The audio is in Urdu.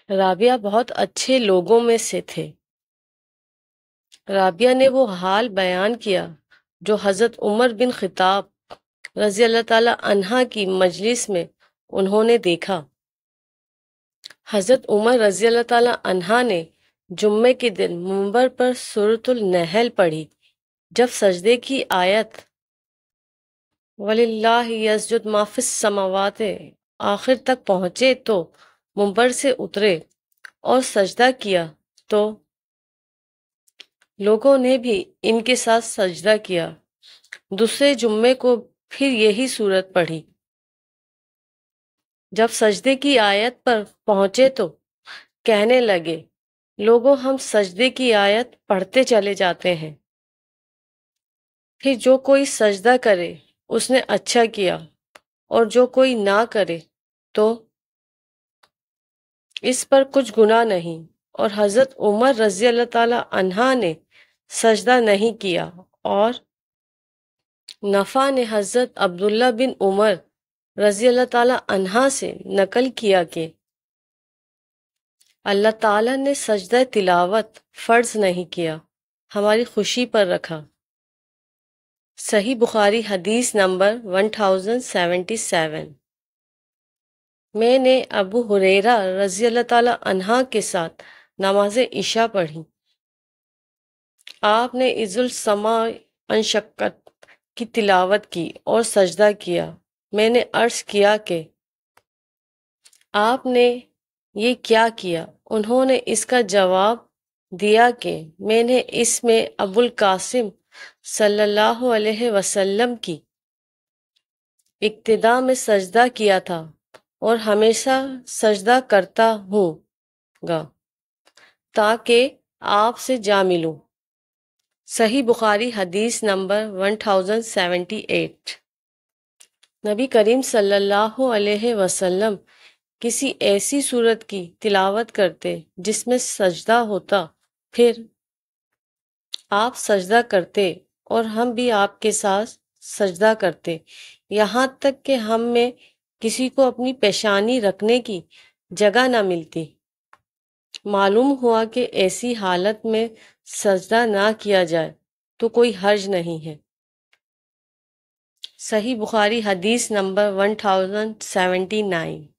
رابعہ بہت اچھے لوگوں میں سے تھے۔ رابعہ نے وہ حال بیان کیا جو حضرت عمر بن خطاب رضی اللہ تعالی عنہ کی مجلس میں انہوں نے دیکھا۔ حضرت عمر رضی اللہ تعالی عنہ نے جمعے کے دن منبر پر سورۃ النحل پڑھی۔ جب سجدے کی آیت وَلِلَّهِ يَسْجُدُ مَا فِي السَّمَاوَاتِ آخر تک پہنچے تو منبر سے اترے اور سجدہ کیا تو لوگوں نے بھی ان کے ساتھ سجدہ کیا۔ دوسرے جمعے کو پھر یہی صورت پڑھی۔ جب سجدے کی آیت پر پہنچے تو کہنے لگے، لوگوں ہم سجدے کی آیت پڑھتے چلے جاتے ہیں، پھر جو کوئی سجدہ کرے اس نے اچھا کیا اور جو کوئی نہ کرے تو اس پر کچھ گناہ نہیں۔ اور حضرت عمر رضی اللہ تعالی عنہ نے سجدہ نہیں کیا۔ اور نفع نے حضرت عبداللہ بن عمر رضی اللہ تعالی عنہ سے نقل کیا کہ اللہ تعالیٰ نے سجدہ تلاوت فرض نہیں کیا، ہماری خوشی پر رکھا۔ صحیح بخاری حدیث نمبر 1077۔ میں نے ابو ہریرہ رضی اللہ تعالی عنہ کے ساتھ نماز عشاء پڑھی۔ آپ نے اذ السماء انشقت کی تلاوت کی اور سجدہ کیا۔ میں نے عرض کیا کہ آپ نے یہ کیا کیا؟ انہوں نے اس کا جواب دیا کہ میں نے اس میں ابو القاسم صلی اللہ علیہ وسلم کی ابتدا میں سجدہ کیا تھا اور ہمیشہ سجدہ کرتا ہوں گا تاکہ آپ سے جا ملوں۔ صحیح بخاری حدیث نمبر 1078۔ نبی کریم صلی اللہ علیہ وسلم کسی ایسی صورت کی تلاوت کرتے جس میں سجدہ ہوتا، پھر آپ سجدہ کرتے اور ہم بھی آپ کے ساتھ سجدہ کرتے، یہاں تک کہ ہم میں کسی کو اپنی پیشانی رکھنے کی جگہ نہ ملتی۔ معلوم ہوا کہ ایسی حالت میں سجدہ نہ کیا جائے تو کوئی حرج نہیں ہے۔ صحیح بخاری حدیث نمبر 1079۔